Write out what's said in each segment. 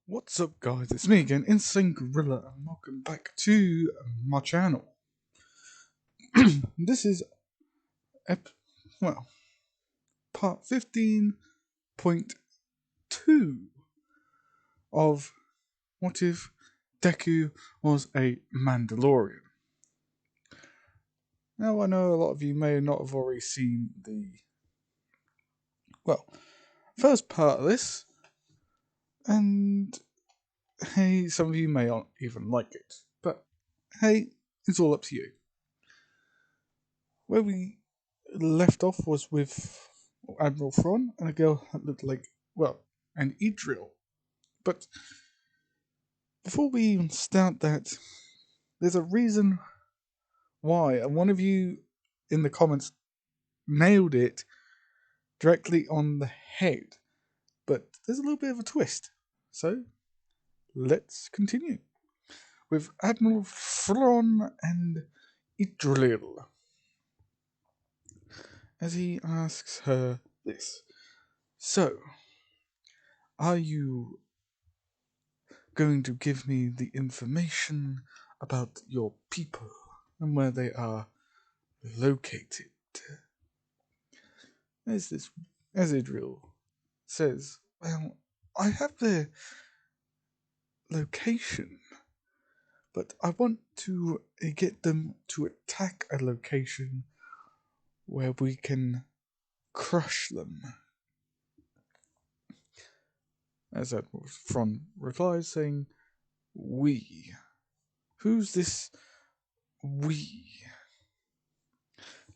What's up, guys? It's me again, Insane Gorilla, and welcome back to my channel. This is part 15.2 of What If Deku Was a Mandalorian. Now, I know a lot of you may not have already seen the first part of this, and hey, some of you may not even like it, but hey, it's all up to you. Where we left off was with Admiral Thrawn and a girl that looked like, an Idril. But before we even start that, there's a reason why, and one of you in the comments nailed it directly on the head. But there's a little bit of a twist. So, let's continue with Admiral Thrawn and Idril, as he asks her this. So, are you going to give me the information about your people and where they are located? As Idril says, well, I have their location, but I want to get them to attack a location where we can crush them. As Admiral Thrawn replies, saying, we. Who's this we?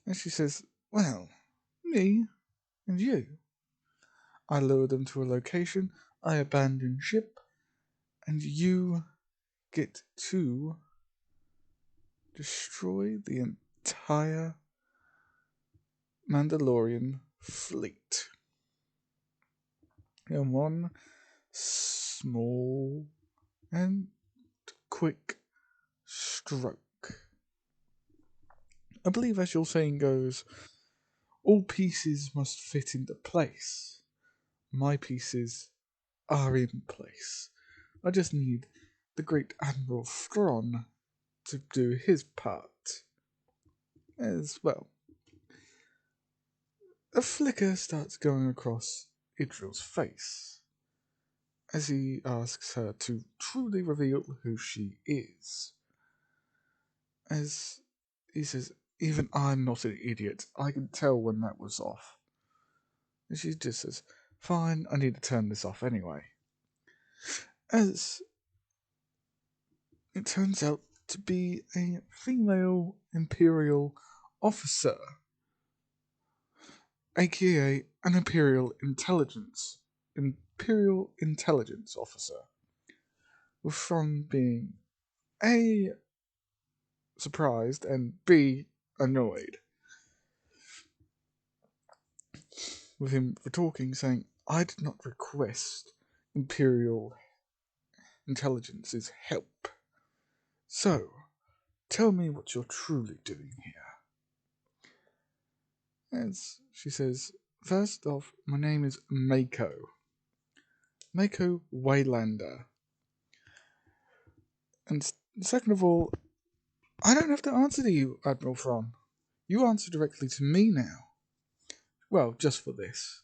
And she says, well, me and you. I lure them to a location, I abandon ship, and you get to destroy the entire Mandalorian fleet in one small and quick stroke. I believe, as your saying goes, all pieces must fit into place. My pieces are in place. I just need the great Admiral Thrawn to do his part. As well, a flicker starts going across Idril's face as he asks her to truly reveal who she is. As he says, even I'm not an idiot. I can tell when that was off. And she just says, fine, I need to turn this off anyway. As it turns out to be a female Imperial officer, aka an Imperial intelligence officer, with Thrawn being A, surprised, and B, annoyed with him for talking, saying, I did not request Imperial intelligence's help. So, tell me what you're truly doing here. As she says, first off, my name is Mako. Mako Waylander. And second of all, I don't have to answer to you, Admiral Thrawn. You answer directly to me now. Well, just for this.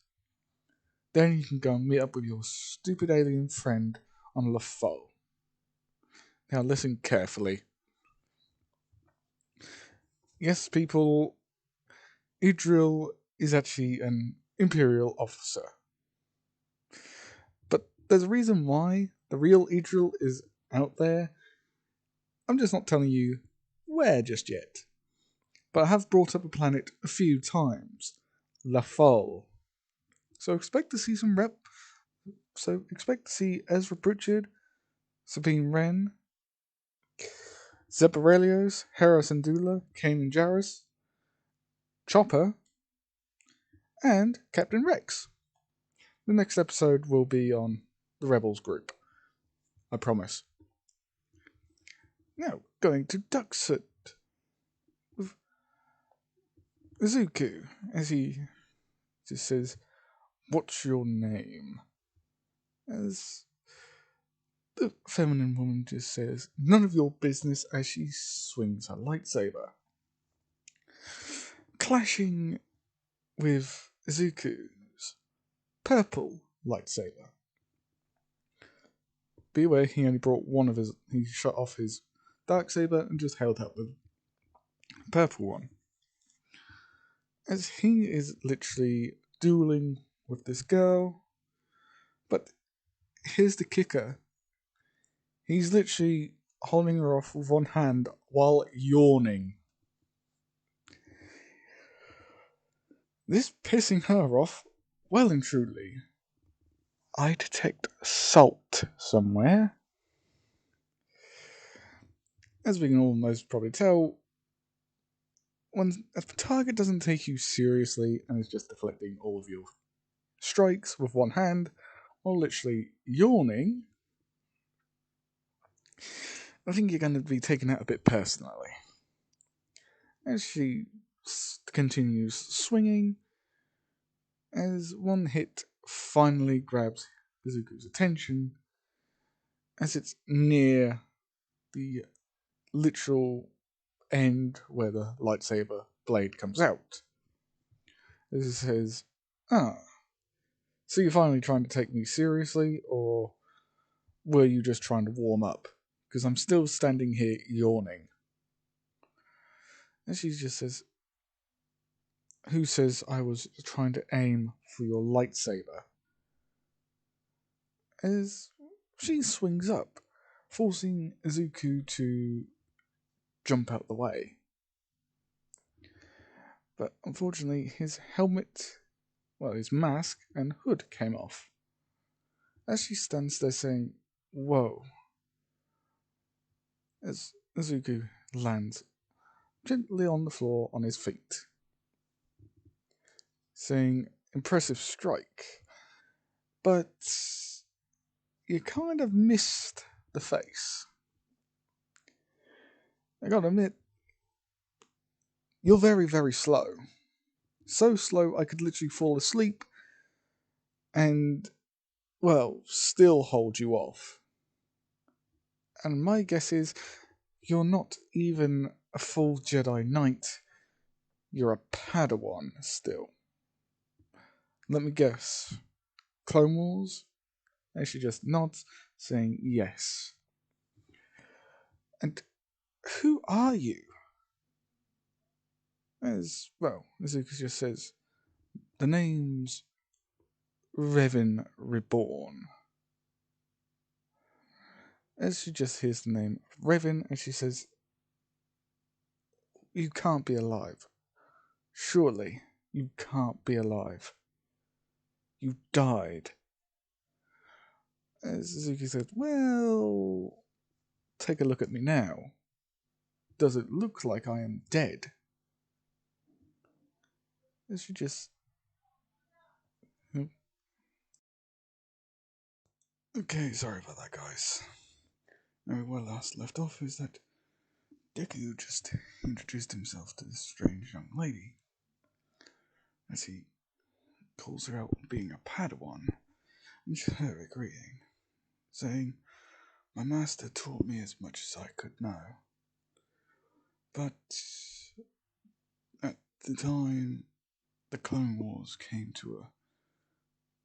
Then you can go and meet up with your stupid alien friend on Lafol. Now listen carefully. Yes, people, Idril is actually an Imperial officer. But there's a reason why the real Idril is out there. I'm just not telling you where just yet. But I have brought up a planet a few times. Lafol. So expect to see Ezra Pritchard, Sabine Wren, Zeb Aurelios, Hera Syndulla, Kanan Jarrus, Chopper, and Captain Rex. The next episode will be on the Rebels group. I promise. Now, going to Duxford with Izuku, as he just says, what's your name? As The feminine woman just says, "None of your business," as she swings her lightsaber, clashing with Izuku's purple lightsaber. Be aware, he only brought one of his. He shut off his dark saber and just held out the purple one. As he is literally dueling with this girl. But here's the kicker. He's literally holding her off with one hand while yawning. This pissing her off well and truly. I detect salt somewhere. As we can almost probably tell, when a target doesn't take you seriously and is just deflecting all of your strikes with one hand, or literally yawning, I think you're going to be taken out a bit personally. As she continues swinging, as one hit finally grabs Izuku's attention, as it's near the literal end where the lightsaber blade comes out. As it says, so you're finally trying to take me seriously, or were you just trying to warm up? Because I'm still standing here yawning. And she just says, "Who says I was trying to aim for your lightsaber?" As she swings up, forcing Izuku to jump out the way. But unfortunately, his helmet, his mask and hood came off. As she stands there saying, "Whoa," as Izuku lands gently on the floor on his feet, saying, "Impressive strike." But you kind of missed the face. I gotta admit, you're very, very slow. So slow I could literally fall asleep and, still hold you off. And my guess is, you're not even a full Jedi Knight. You're a Padawan still. Let me guess. Clone Wars? And she just nods, saying yes. And who are you? Izuku just says, "The name's Revan Reborn." As she just hears the name Revan, and she says, "You can't be alive. Surely you can't be alive. You died." As Suzuki said, "Well, take a look at me now. Does it look like I am dead?" As she just... Okay, sorry about that, guys. Now, where last left off is that Deku just introduced himself to this strange young lady. As he calls her out being a Padawan, and her agreeing, saying, "My master taught me as much as I could know. But at the time the Clone Wars came to a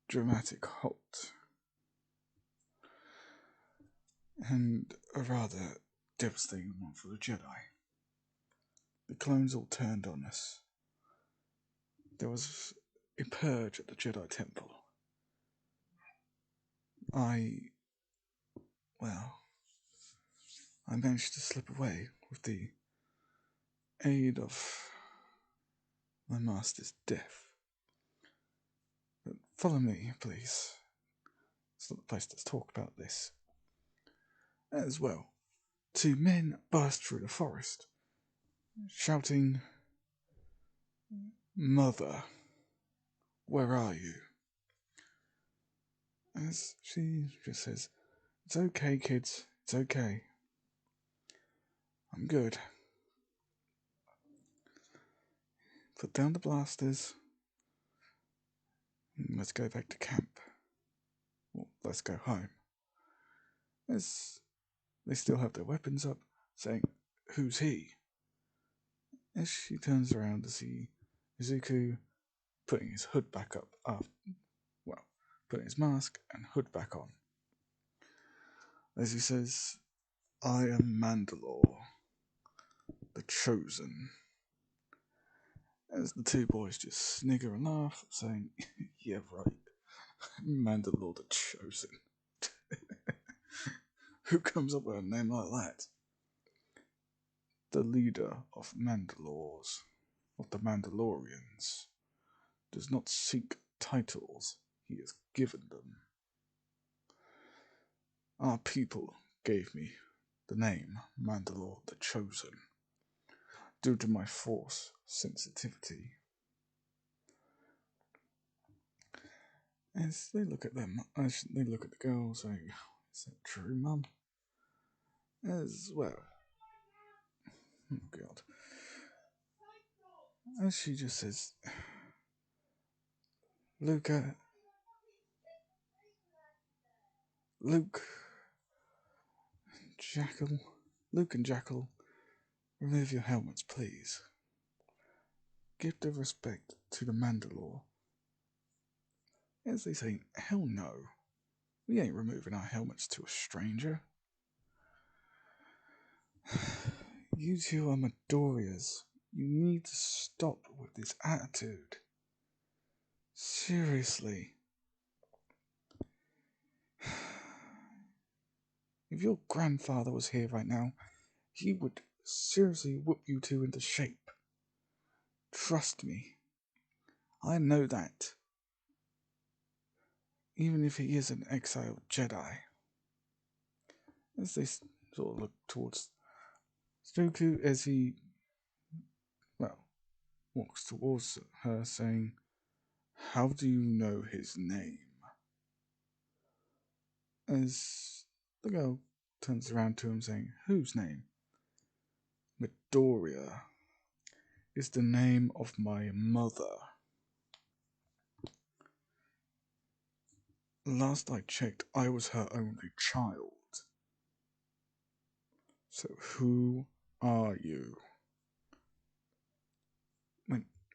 dramatic halt, and a rather devastating one for the Jedi. The clones all turned on us. There was a purge at the Jedi Temple. I managed to slip away with the aid of my master's death. But follow me, please. It's not the place to talk about this." As well, two men burst through the forest, shouting, "Mother, where are you?" As she just says, "It's okay, kids, it's okay. I'm good. Put down the blasters. Let's go back to camp. Well, let's go home." as they still have their weapons up, saying, "Who's he?" As she turns around to see Izuku putting his hood back up, putting his mask and hood back on. As he says, "I am Mandalore, the Chosen." As the two boys just snigger and laugh, saying, "Yeah, right, Mandalore the Chosen." Who comes up with a name like that? The leader of the Mandalorians, does not seek titles, he is given them. Our people gave me the name Mandalore the Chosen due to my force sensitivity. As they look at the girl, saying, "Is that true, Mum?" As well. Oh, God. As she just says, Luke and Jackal, remove your helmets, please. Give the respect to the Mandalore. As they say, hell no. We ain't removing our helmets to a stranger. You two are Midorias. You need to stop with this attitude. Seriously. If your grandfather was here right now, he would seriously whip you two into shape. Trust me. I know that. Even if he is an exiled Jedi. As they sort of look towards Dooku as he, walks towards her saying, "How do you know his name?" As the girl turns around to him saying, "Whose name?" "Midoriya is the name of my mother. Last I checked, I was her only child. So who are you?"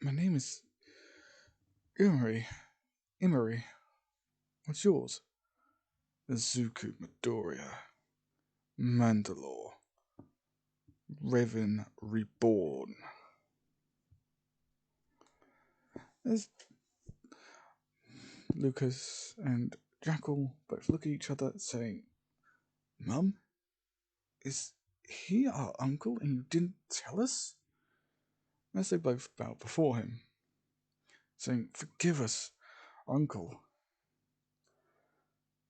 My name is Imari. What's yours?" "Izuku Midoriya. Mandalore. Revan Reborn." As Lucas and Jackal both look at each other, saying, "Mum, is he our uncle and you didn't tell us?" As they both bow before him, saying, "Forgive us, Uncle."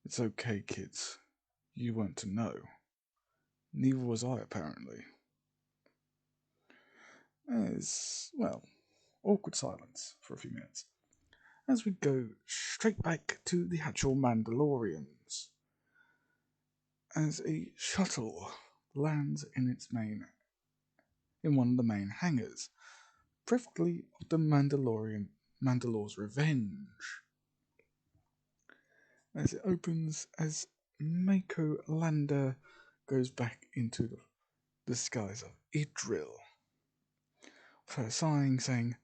"It's okay, kids. You weren't to know. Neither was I, apparently." Awkward silence for a few minutes. As we go straight back to the actual Mandalorians. As a shuttle lands in one of the main hangars, preferably of the Mandalore's Revenge. As it opens, as Mako Lander goes back into the disguise of Idril, with her sighing, saying,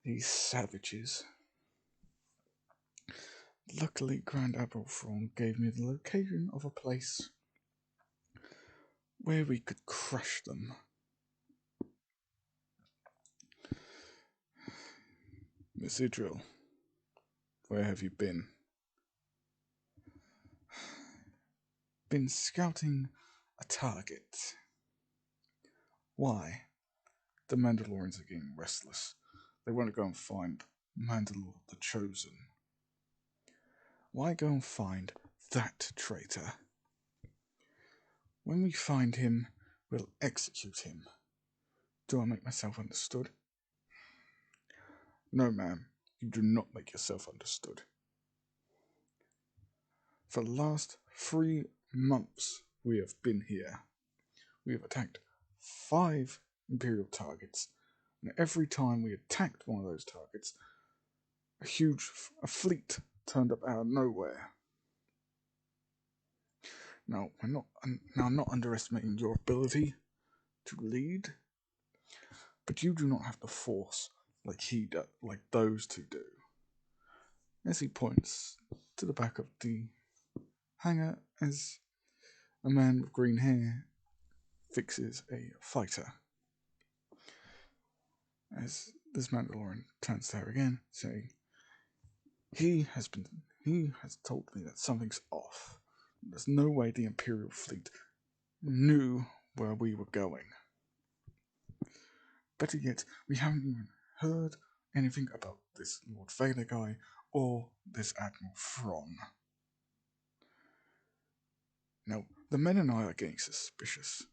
"These savages." Luckily, Grand Admiral Thrawn gave me the location of a place where we could crush them. "Miss Idril, where have you been?" "Been scouting a target." "Why?" "The Mandalorians are getting restless. They want to go and find Mandalore the Chosen." "Why go and find that traitor?" "When we find him, we'll execute him." "Do I make myself understood?" "No, ma'am, you do not make yourself understood. For the last 3 months we have been here. We have attacked 5 Imperial targets, and every time we attacked one of those targets, a fleet turned up out of nowhere. Now, I'm not underestimating your ability to lead, but you do not have the force like those two do. As he points to the back of the hangar, as a man with green hair fixes a fighter. As this Mandalorian turns to her again, saying, He has told me that something's off. There's no way the Imperial fleet knew where we were going. Better yet, we haven't even heard anything about this Lord Vader guy or this Admiral Thrawn. Now, the men and I are getting suspicious.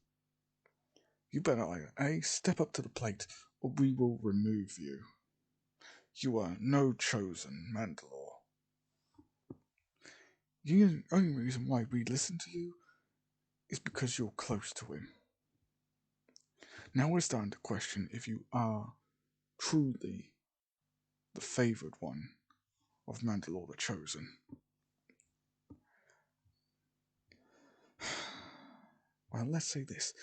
You better either A, step up to the plate, or we will remove you. You are no chosen Mandalore. The only reason why we listen to you is because you're close to him. Now we're starting to question if you are truly the favoured one of Mandalore the Chosen. Well, let's say this.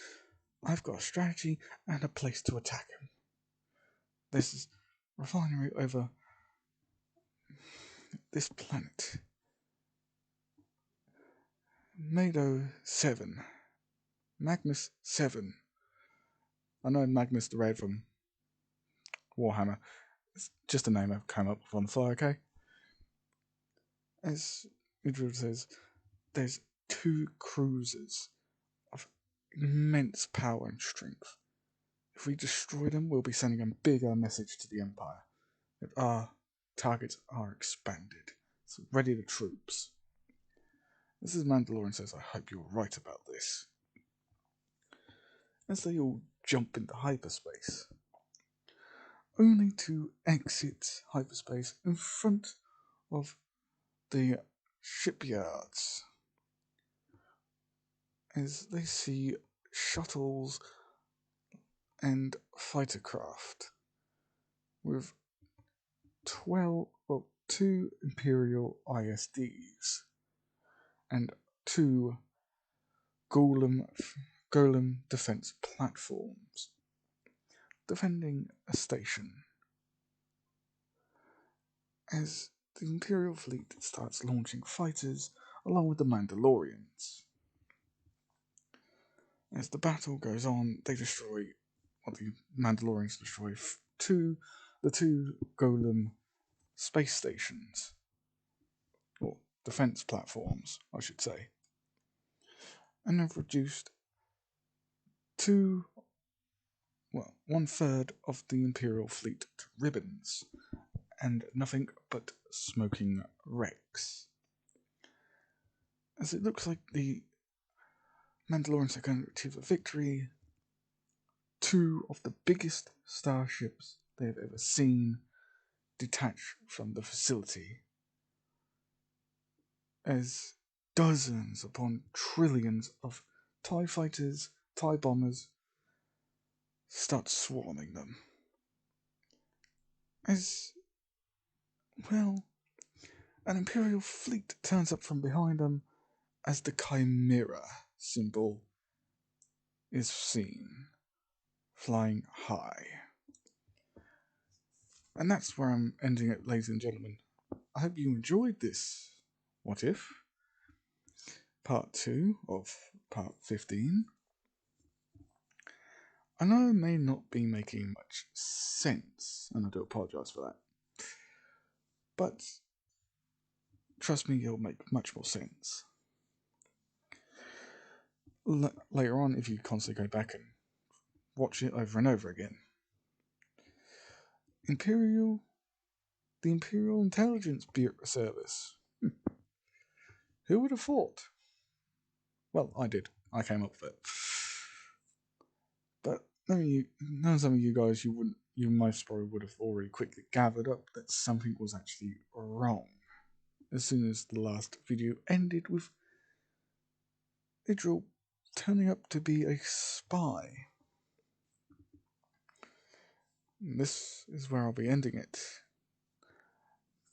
I've got a strategy and a place to attack him. This is refinery over this planet. Mado 7. Magnus 7. I know Magnus the Red from Warhammer. It's just a name I've come up with on the fly, okay? As Idril says, there's 2 cruisers of immense power and strength. If we destroy them, we'll be sending a bigger message to the Empire that our targets are expanded. So ready the troops. This is Mandalorian says, I hope you're right about this. As they all jump into hyperspace, only to exit hyperspace in front of the shipyards as they see shuttles and fighter craft with 2 Imperial ISDs and 2 Golem defense platforms defending a station. As the Imperial fleet starts launching fighters along with the Mandalorians. As the battle goes on, the Mandalorians destroy the 2 Golem space stations, or defense platforms, I should say, and have reduced 1/3 of the Imperial fleet to ribbons, and nothing but smoking wrecks. As it looks like the Mandalorians are going to achieve a victory, 2 of the biggest starships they have ever seen detach from the facility, as dozens upon trillions of TIE fighters, TIE bombers start swarming them. As, well, an Imperial fleet turns up from behind them as the Chimera symbol is seen, flying high. And that's where I'm ending it, ladies and gentlemen. I hope you enjoyed this What If? Part 2 of Part 15. I know I may not be making much sense, and I do apologise for that. But trust me, it'll make much more sense. Later on, if you constantly go back and watch it over and over again. The Imperial Intelligence Service. Who would have thought? Well, I did. I came up with it. But some of you guys, you most probably would have already quickly gathered up that something was actually wrong. As soon as the last video ended with Idril turning up to be a spy. And this is where I'll be ending it.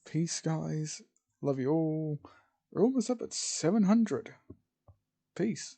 Peace, guys. Love you all. We're almost up at 700. Peace.